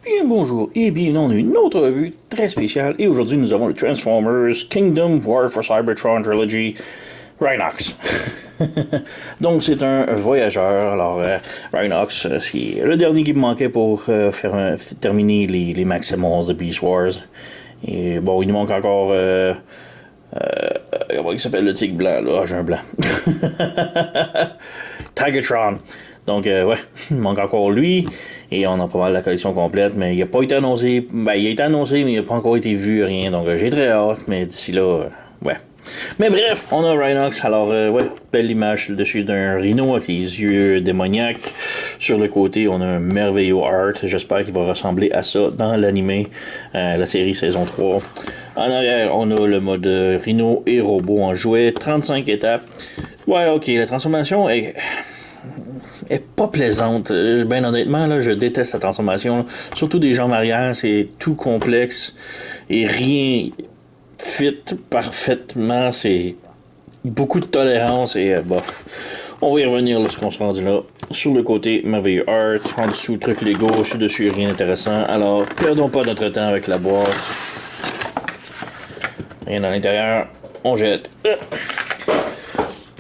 Bien bonjour et bienvenue dans une autre revue très spéciale. Et aujourd'hui, nous avons le Transformers Kingdom War for Cybertron Trilogy Rhinox. Donc, c'est un voyageur. Alors, Rhinox, c'est le dernier qui me manquait pour terminer les Maximals de Beast Wars. Et bon, il nous manque encore. Comment il s'appelle le tigre blanc là? Ah, j'ai un blanc. Tigatron. Donc, ouais, il manque encore lui. Et on a pas mal la collection complète. Mais il n'a pas été annoncé. Ben, il a été annoncé, mais il n'a pas encore été vu, rien. Donc, j'ai très hâte. Mais d'ici là, ouais. Mais bref, on a Rhinox. Alors, ouais, belle image dessus d'un rhino avec les yeux démoniaques. Sur le côté, on a un merveilleux art. J'espère qu'il va ressembler à ça dans l'animé, la série saison 3. En arrière, on a le mode rhino et robot en jouet. 35 étapes. Ouais, ok, la transformation est pas plaisante. Ben honnêtement, là, je déteste la transformation. Là. Surtout des jambes arrière, c'est tout complexe et rien fit parfaitement. C'est beaucoup de tolérance et bof. On va y revenir lorsqu'on sera rendu là. Sur le côté, merveilleux art. En dessous, truc Lego. Sur dessus, rien d'intéressant. Alors, perdons pas notre temps avec la boîte. Rien dans l'intérieur. On jette.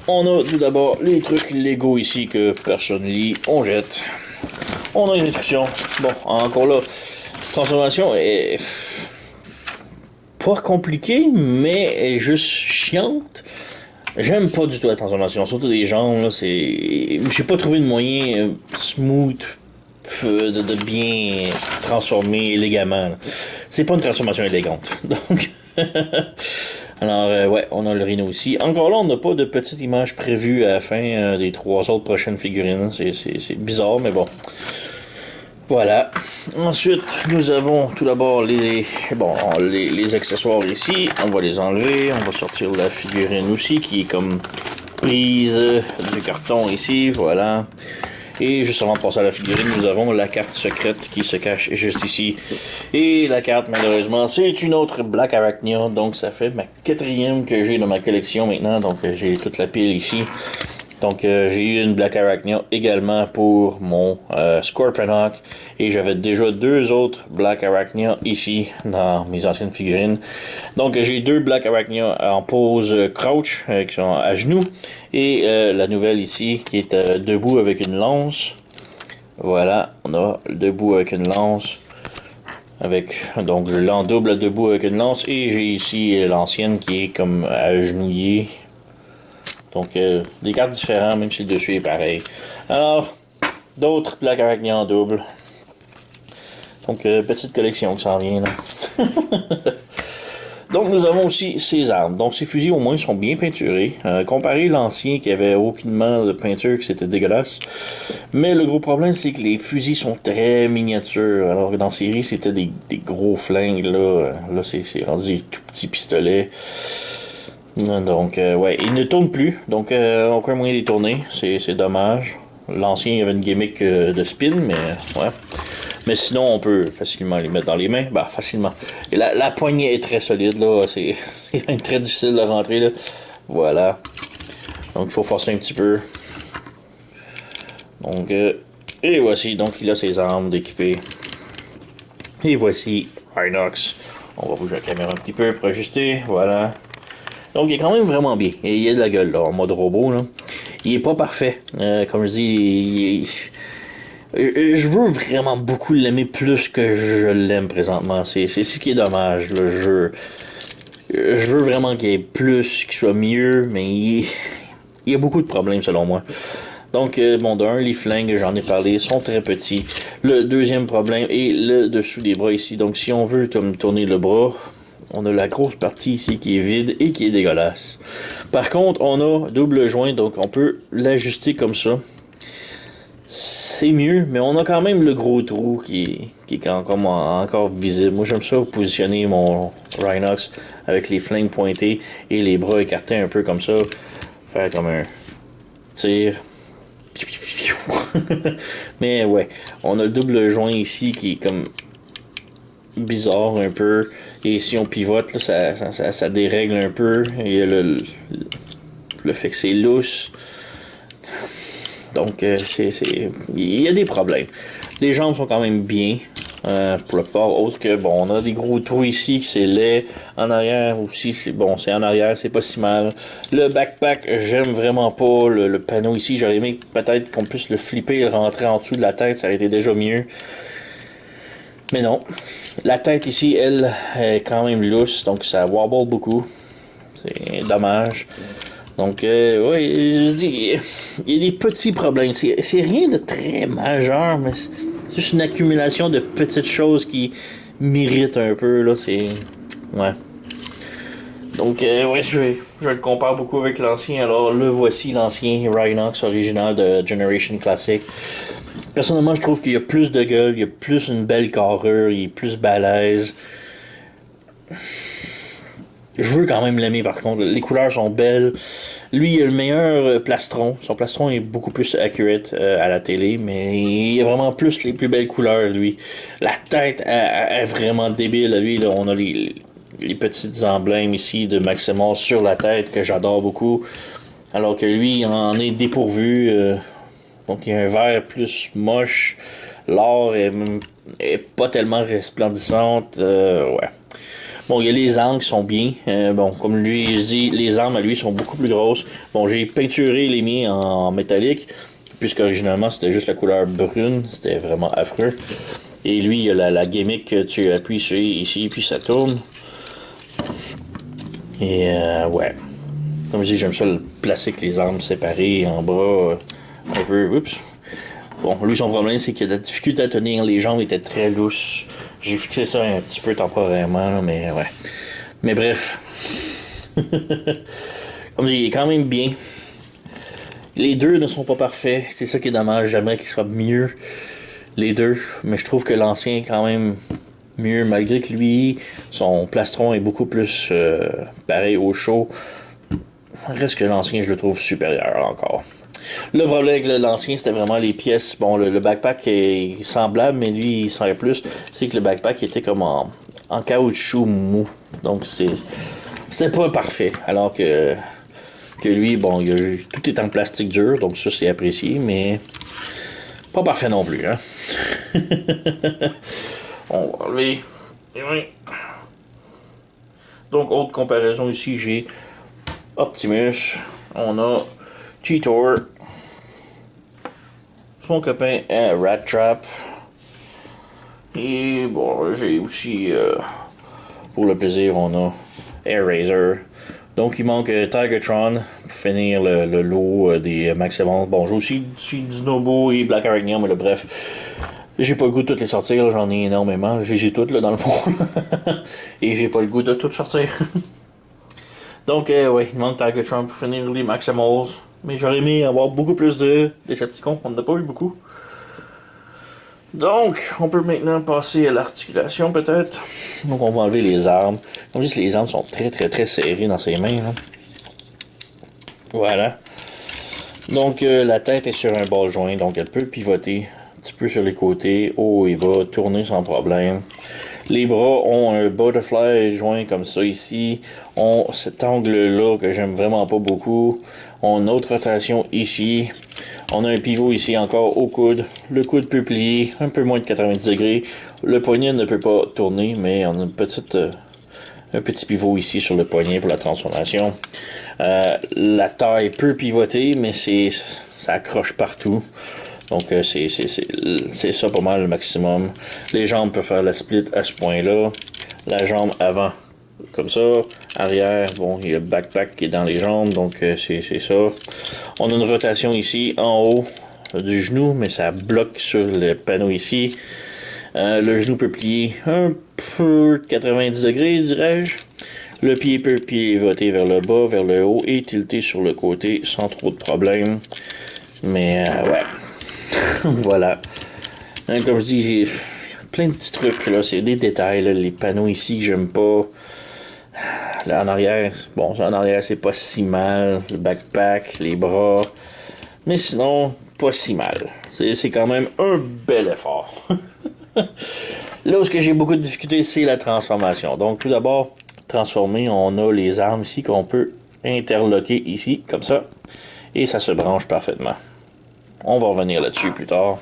On a tout d'abord les trucs Lego ici que personne lit. On jette. On a une instruction. Bon, encore là, transformation est pas compliquée, mais elle est juste chiante. J'aime pas du tout la transformation, surtout des jambes, là, c'est. J'ai pas trouvé de moyen smooth de bien transformer élégamment. C'est pas une transformation élégante. Donc. Alors, ouais, on a le rhino aussi. Encore là, on n'a pas de petite image prévue à la fin des 3 autres prochaines figurines. C'est bizarre, mais bon. Voilà. Ensuite, nous avons tout d'abord les accessoires ici. On va les enlever. On va sortir la figurine aussi, qui est comme prise du carton ici. Voilà. Et juste avant de passer à la figurine, nous avons la carte secrète qui se cache juste ici. Et la carte, malheureusement, c'est une autre Black Arachnia. Donc, ça fait ma 4e que j'ai dans ma collection maintenant. Donc, j'ai toute la pile ici. Donc, j'ai eu une Black Arachnia également pour mon Scorponok. Et j'avais déjà 2 autres Black Arachnia ici dans mes anciennes figurines. Donc, j'ai 2 Black Arachnia en pose crouch, qui sont à genoux. Et la nouvelle ici, qui est debout avec une lance. Voilà, on a debout avec une lance. Donc, je l'ai en double debout avec une lance. Et j'ai ici l'ancienne qui est comme agenouillée. Donc, des cartes différentes, même si le dessus est pareil. Alors, d'autres Black Arachnia en double. Donc, petite collection qui s'en vient, là. Donc, nous avons aussi ces armes. Donc, ces fusils, au moins, sont bien peinturés. Comparé à l'ancien qui avait aucunement de peinture, que c'était dégueulasse. Mais le gros problème, c'est que les fusils sont très miniatures. Alors que dans la série, c'était des gros flingues, là. Là, c'est rendu des tout petits pistolets. Donc, ouais, il ne tourne plus. Donc, aucun moyen de les tourner. C'est dommage. L'ancien, il y avait une gimmick de spin, mais ouais. Mais sinon, on peut facilement les mettre dans les mains. Bah, facilement. Et la poignée est très solide, là. C'est très difficile de rentrer, là. Voilà. Donc, il faut forcer un petit peu. Donc, et voici. Donc, il a ses armes d'équipé. Et voici Rhinox. On va bouger la caméra un petit peu pour ajuster. Voilà. Donc, il est quand même vraiment bien. Et il a de la gueule, là, en mode robot, là. Il est pas parfait. Comme je dis, je veux vraiment beaucoup l'aimer plus que je l'aime présentement. C'est ce qui est dommage. Là. Je veux vraiment qu'il y ait plus, qu'il soit mieux, mais il y a beaucoup de problèmes selon moi. Donc, bon, d'un, les flingues, j'en ai parlé, sont très petits. Le deuxième problème est le dessous des bras ici. Donc, si on veut tourner le bras, on a la grosse partie ici qui est vide et qui est dégueulasse. Par contre, on a double joint, donc on peut l'ajuster comme ça. C'est mieux, mais on a quand même le gros trou qui est encore visible. Moi, j'aime ça positionner mon Rhinox avec les flingues pointées et les bras écartés un peu comme ça. Faire comme un tir. Mais ouais, on a le double joint ici qui est comme bizarre un peu. Et si on pivote, là, ça dérègle un peu. Et le fait que c'est lousse. Donc, il y a des problèmes. Les jambes sont quand même bien. Pour le plupart, autre que, bon, on a des gros trous ici, que c'est laid. En arrière aussi, c'est bon, c'est en arrière, c'est pas si mal. Le backpack, j'aime vraiment pas le panneau ici. J'aurais aimé peut-être qu'on puisse le flipper et le rentrer en dessous de la tête, ça aurait été déjà mieux. Mais non. La tête ici, elle, est quand même lousse, donc ça wobble beaucoup. C'est dommage. Donc, oui, je dis, il y a des petits problèmes. C'est rien de très majeur, mais c'est juste une accumulation de petites choses qui m'irritent un peu, là. C'est. Ouais. Donc, ouais, je le compare beaucoup avec l'ancien. Alors, le voici, l'ancien Rhinox original de Generation Classic. Personnellement, je trouve qu'il y a plus de gueule, il y a plus une belle carrure, il est plus balèze. Je veux quand même l'aimer par contre. Les couleurs sont belles. Lui, il a le meilleur plastron. Son plastron est beaucoup plus accurate à la télé, mais il a vraiment plus les plus belles couleurs, lui. La tête est vraiment débile. Lui, là, on a les petites emblèmes ici de Maximal sur la tête que j'adore beaucoup. Alors que lui, il en est dépourvu. Donc, il y a un vert plus moche. L'or est pas tellement resplendissante. Ouais. Bon, il y a les armes qui sont bien. Bon, comme lui, je dis, les armes à lui sont beaucoup plus grosses. Bon, j'ai peinturé les miens en métallique, puisque originalement c'était juste la couleur brune. C'était vraiment affreux. Et lui, il y a la gimmick que tu appuies sur ici, puis ça tourne. Et ouais. Comme je dis, j'aime ça le placer avec les armes séparées en bras. Un peu. Oups. Bon, lui, son problème, c'est qu'il a de la difficulté à tenir. Les jambes étaient très lousses. J'ai fixé ça un petit peu temporairement, là, mais ouais. Mais bref. Comme je dis, il est quand même bien. Les deux ne sont pas parfaits. C'est ça qui est dommage. J'aimerais qu'ils soient mieux, les deux. Mais je trouve que l'ancien est quand même mieux, malgré que lui, son plastron est beaucoup plus pareil au chaud. Reste que l'ancien, je le trouve supérieur encore. Le problème avec l'ancien, c'était vraiment les pièces. Bon, le backpack est semblable, mais lui, il serait plus. C'est que le backpack était comme en caoutchouc mou. Donc, c'était pas parfait. Alors que lui, bon, tout est en plastique dur, donc ça, c'est apprécié, mais pas parfait non plus, hein. On va enlever. Et oui. Donc, autre comparaison ici, j'ai Optimus. On a Cheetor. Son copain Rat Trap. Et bon, j'ai aussi, pour le plaisir, on a Air Razor. Donc il manque Tigertron pour finir le lot des Maximals. Bon, j'ai aussi Dinobo et Black Arachnium, mais bref. J'ai pas le goût de toutes les sortir, là, j'en ai énormément. J'ai toutes là dans le fond. Et j'ai pas le goût de toutes sortir. Donc ouais, il manque Tigertron pour finir les Maximals. Mais j'aurais aimé avoir beaucoup plus de Decepticons, on n'en a pas eu beaucoup. Donc, on peut maintenant passer à l'articulation peut-être. Donc on va enlever les armes. Comme je dis, les armes sont très très très serrées dans ses mains. Là. Voilà. Donc la tête est sur un ball joint, donc elle peut pivoter un petit peu sur les côtés, haut et bas, tourner sans problème. Les bras ont un butterfly joint comme ça ici. On cet angle-là que j'aime vraiment pas beaucoup. On a une autre rotation ici. On a un pivot ici encore au coude. Le coude peut plier un peu moins de 90 degrés. Le poignet ne peut pas tourner, mais on a un petit pivot ici sur le poignet pour la transformation. La taille peut pivoter, mais ça accroche partout. Donc c'est ça pas mal le maximum. Les jambes peuvent faire la split à ce point-là. La jambe avant, comme ça. Arrière, bon, il y a le backpack qui est dans les jambes, donc c'est ça. On a une rotation ici, en haut du genou, mais ça bloque sur le panneau ici. Le genou peut plier un peu 90 degrés, dirais-je. Le pied peut pivoter vers le bas, vers le haut et tilter sur le côté sans trop de problème. Mais ouais. Voilà. Hein, comme je dis, j'ai plein de petits trucs là, c'est des détails là, les panneaux ici que j'aime pas. Là en arrière, bon, en arrière c'est pas si mal, le backpack, les bras. Mais sinon, pas si mal. C'est quand même un bel effort. Là où j'ai beaucoup de difficultés, c'est la transformation. Donc tout d'abord, transformer, on a les armes ici qu'on peut interloquer ici, comme ça. Et ça se branche parfaitement. On va revenir là-dessus plus tard.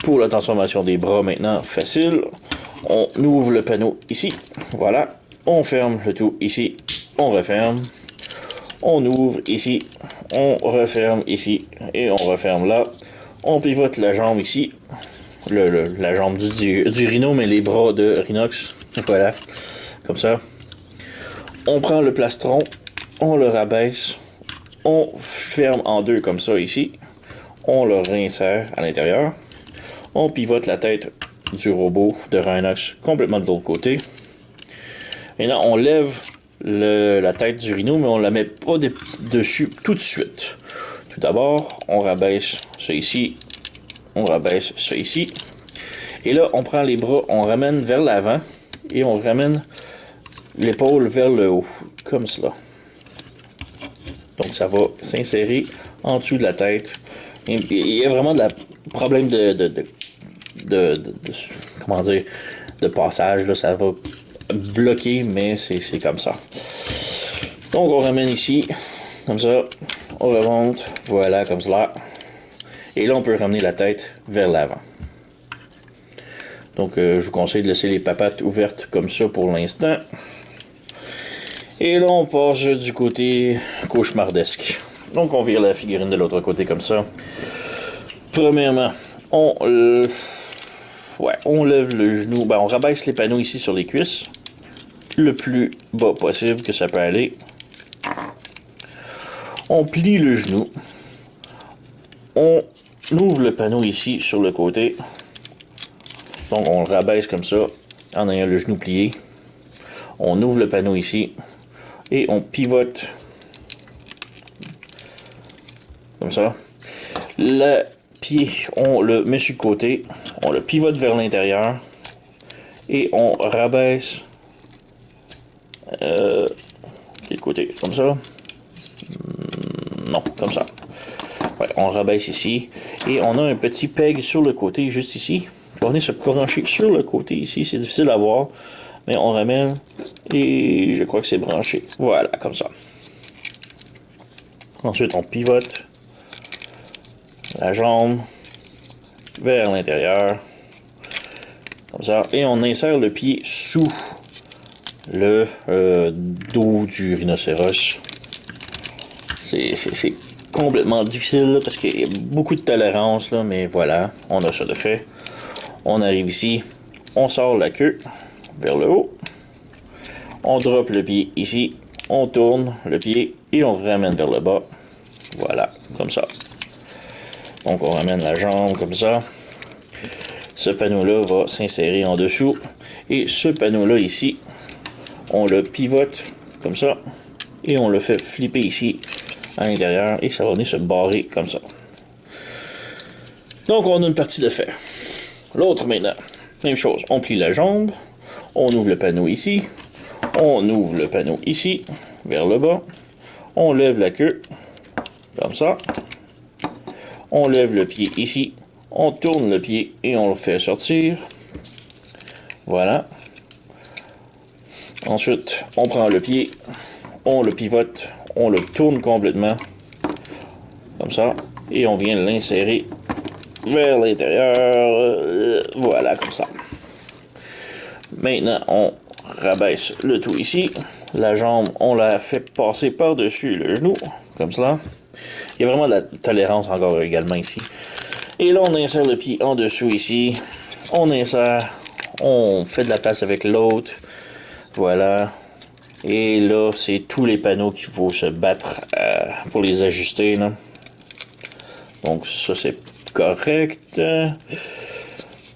Pour la transformation des bras maintenant, facile. On ouvre le panneau ici. Voilà. On ferme le tout ici. On referme. On ouvre ici. On referme ici. Et on referme là. On pivote la jambe ici. La jambe du rhino, mais les bras de Rhinox. Voilà. Comme ça. On prend le plastron. On le rabaisse. On ferme en deux comme ça ici. On le réinsère à l'intérieur. On pivote la tête du robot de Rhinox complètement de l'autre côté. Et là, on lève la tête du rhino, mais on ne la met pas dessus tout de suite. Tout d'abord, on rabaisse ça ici. On rabaisse ça ici. Et là, on prend les bras, on ramène vers l'avant et on ramène l'épaule vers le haut, comme cela. Donc, ça va s'insérer en dessous de la tête. Il y a vraiment de problème comment dire, de passage, là, ça va bloquer, mais c'est comme ça. Donc on ramène ici, comme ça, on remonte, voilà, comme cela. Et là on peut ramener la tête vers l'avant. Donc je vous conseille de laisser les papates ouvertes comme ça pour l'instant. Et là on passe du côté cauchemardesque. Donc on vire la figurine de l'autre côté comme ça. Premièrement, on lève le genou, on rabaisse les panneaux ici sur les cuisses, le plus bas possible que ça peut aller. On plie le genou, on ouvre le panneau ici sur le côté, donc on le rabaisse comme ça, en ayant le genou plié. On ouvre le panneau ici, et on pivote, comme ça. Le pied, on le met sur le côté, on le pivote vers l'intérieur et on rabaisse quel côté, comme ça? Non, comme ça. Ouais, on le rabaisse ici et on a un petit peg sur le côté, juste ici. On va venir se brancher sur le côté ici, c'est difficile à voir, mais on ramène et je crois que c'est branché. Voilà, comme ça. Ensuite, on pivote la jambe vers l'intérieur, comme ça, et on insère le pied sous le dos du rhinocéros. C'est complètement difficile là, parce qu'il y a beaucoup de tolérance, là, mais voilà, on a ça de fait. On arrive ici, on sort la queue vers le haut, on drop le pied ici, on tourne le pied et on ramène vers le bas. Voilà, comme ça. Donc on ramène la jambe comme ça. Ce panneau-là va s'insérer en dessous. Et ce panneau-là ici, on le pivote comme ça. Et on le fait flipper ici à l'intérieur. Et ça va venir se barrer comme ça. Donc on a une partie de fait. L'autre maintenant, même chose. On plie la jambe. On ouvre le panneau ici. On ouvre le panneau ici, vers le bas. On lève la queue, comme ça. On lève le pied ici, on tourne le pied et on le fait sortir. Voilà. Ensuite, on prend le pied, on le pivote, on le tourne complètement, comme ça, et on vient l'insérer vers l'intérieur. Voilà, comme ça. Maintenant, on rabaisse le tout ici. La jambe, on la fait passer par-dessus le genou, comme cela. Il y a vraiment de la tolérance encore également ici. Et là, on insère le pied en dessous ici. On insère. On fait de la place avec l'autre. Voilà. Et là, c'est tous les panneaux qu'il faut se battre pour les ajuster, là. Donc, ça, c'est correct.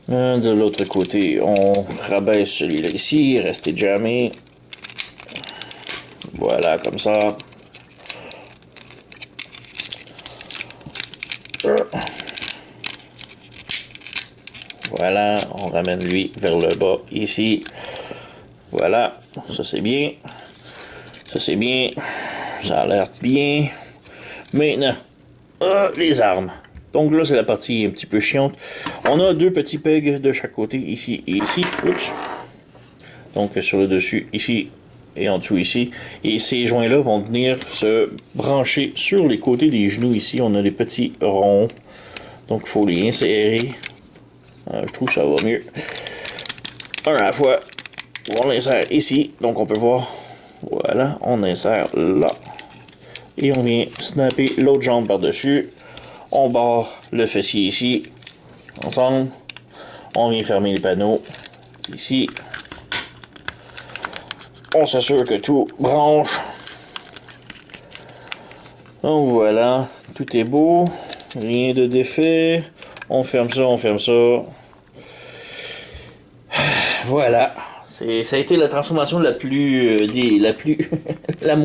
De l'autre côté, on rabaisse celui-là ici. Restez jamais. Voilà, comme ça. Voilà, on ramène lui vers le bas ici. Voilà, ça c'est bien. Ça c'est bien. Ça a l'air bien. Maintenant, les armes. Donc là, c'est la partie un petit peu chiante. On a deux petits pegs de chaque côté, ici et ici. Oups. Donc sur le dessus, ici et en dessous ici. Et ces joints-là vont venir se brancher sur les côtés des genoux ici. On a des petits ronds. Donc il faut les insérer. Je trouve que ça va mieux. un à la fois. On l'insère ici, donc on peut voir. Voilà, on insère là. Et on vient snapper l'autre jambe par-dessus. On barre le fessier ici, ensemble. On vient fermer les panneaux ici. On s'assure que tout branche. Donc voilà, tout est beau. Rien de défait. On ferme ça, on ferme ça. Voilà. Ça a été la transformation la plus la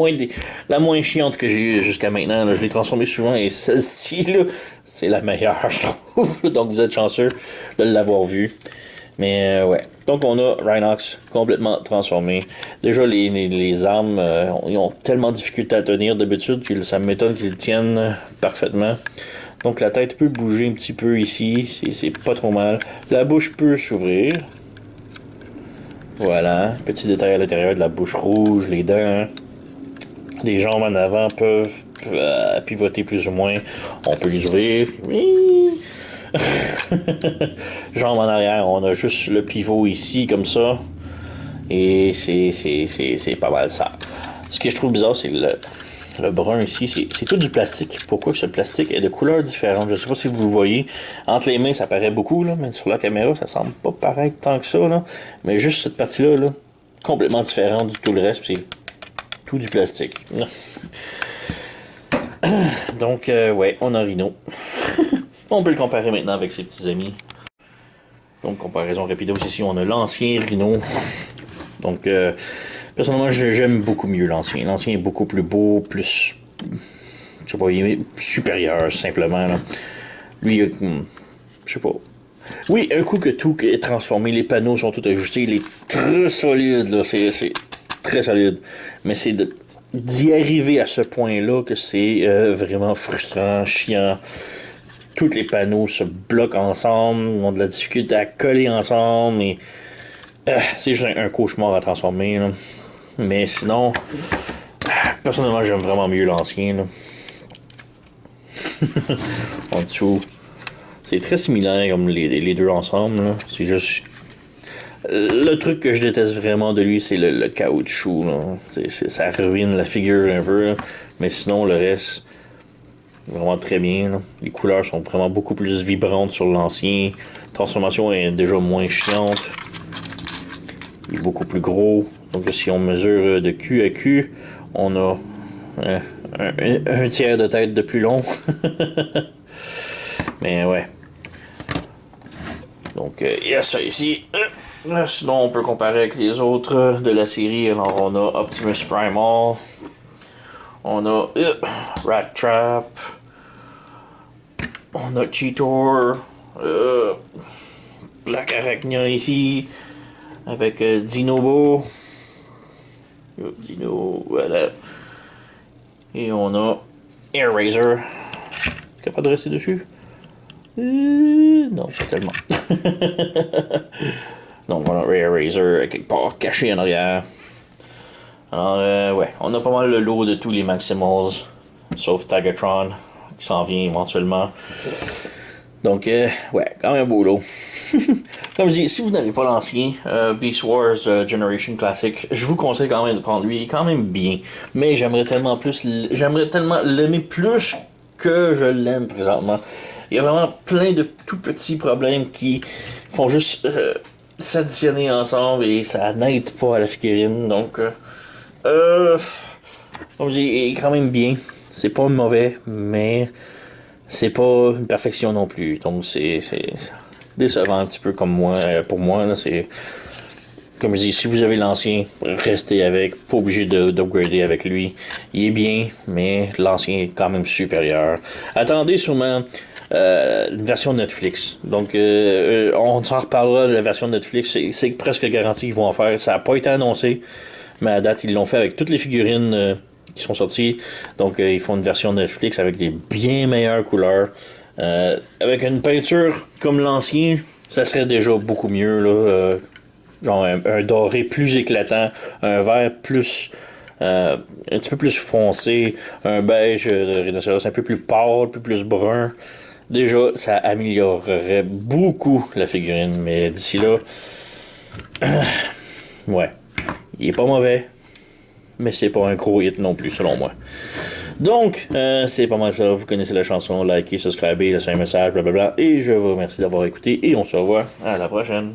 moins chiante que j'ai eue jusqu'à maintenant. Là. Je l'ai transformée souvent et celle-ci là, c'est la meilleure, je trouve. Donc vous êtes chanceux de l'avoir vue. Mais ouais. Donc on a Rhinox complètement transformé. Déjà les armes, ils ont tellement de difficulté à tenir d'habitude que ça m'étonne qu'ils tiennent parfaitement. Donc la tête peut bouger un petit peu ici, c'est pas trop mal. La bouche peut s'ouvrir. Voilà, petit détail à l'intérieur de la bouche rouge, les dents. Les jambes en avant peuvent pivoter plus ou moins. On peut les ouvrir. Jambes en arrière, on a juste le pivot ici, comme ça. Et c'est pas mal ça. Ce que je trouve bizarre, c'est le brun ici, c'est tout du plastique. Pourquoi que ce plastique est de couleurs différentes? Je sais pas si vous le voyez. Entre les mains, ça paraît beaucoup, là, mais sur la caméra, ça semble pas paraître tant que ça. Là. Mais juste cette partie-là, là, complètement différente de tout le reste, c'est tout du plastique. Donc, ouais, on a Rhino. On peut le comparer maintenant avec ses petits amis. Donc, comparaison rapide ici, on a l'ancien Rhino. Donc, personnellement, j'aime beaucoup mieux l'ancien. L'ancien est beaucoup plus beau, plus... Je sais pas, il est supérieur, simplement. Là. Lui, je sais pas. Oui, un coup que tout est transformé, les panneaux sont tous ajustés, il est très solide, là. C'est très solide. Mais c'est d'y arriver à ce point-là que c'est vraiment frustrant, chiant. Tous les panneaux se bloquent ensemble, ont de la difficulté à coller ensemble, et... c'est juste un cauchemar à transformer. Là. Mais sinon, personnellement, j'aime vraiment mieux l'ancien. En dessous, c'est très similaire comme les deux ensemble. C'est juste. Le truc que je déteste vraiment de lui, c'est le caoutchouc. Ça ruine la figure un peu. Là. Mais sinon, le reste, vraiment très bien. Là. Les couleurs sont vraiment beaucoup plus vibrantes sur l'ancien. La transformation est déjà moins chiante. Il est beaucoup plus gros. Donc si on mesure de cul à cul, on a un tiers de tête de plus long. Mais ouais. Donc il y a ça ici. Sinon on peut comparer avec les autres de la série. Alors on a Optimus Primal. On a Rat Trap. On a Cheetor. Black Arachnia ici. Avec Dinobo. Dino, voilà. Et on a Air Razor. Capable de rester dessus? Non, pas tellement. Donc voilà, Air Razor quelque part caché en arrière. Alors, ouais, on a pas mal le lot de tous les Maximals. Sauf Tigatron, qui s'en vient éventuellement. Donc, ouais, quand même un beau lot. Comme je dis, si vous n'avez pas l'ancien Beast Wars Generation Classic, je vous conseille quand même de prendre lui. Il est quand même bien. Mais j'aimerais tellement l'aimer plus que je l'aime présentement. Il y a vraiment plein de tout petits problèmes qui font juste s'additionner ensemble et ça n'aide pas à la figurine. Donc, comme je dis, il est quand même bien. C'est pas mauvais, mais c'est pas une perfection non plus. Donc, c'est décevant un petit peu comme moi. Pour moi, là, c'est... Comme je dis, si vous avez l'ancien, restez avec. Pas obligé d'upgrader avec lui. Il est bien, mais l'ancien est quand même supérieur. Attendez sûrement une version Netflix. Donc, on s'en reparlera de la version Netflix. C'est presque garanti qu'ils vont en faire. Ça n'a pas été annoncé, mais à date, ils l'ont fait avec toutes les figurines qui sont sorties. Donc, ils font une version Netflix avec des bien meilleures couleurs. Avec une peinture comme l'ancien, ça serait déjà beaucoup mieux. Là, genre un doré plus éclatant, un vert plus un petit peu plus foncé, un beige de rhinocéros un peu plus pâle, un peu plus brun. Déjà, ça améliorerait beaucoup la figurine, mais d'ici là, Ouais. Il est pas mauvais, mais c'est pas un gros hit non plus, selon moi. Donc, c'est pas mal ça. Vous connaissez la chanson. Likez, subscribez, laissez un message, blablabla. Et je vous remercie d'avoir écouté. Et on se revoit à la prochaine.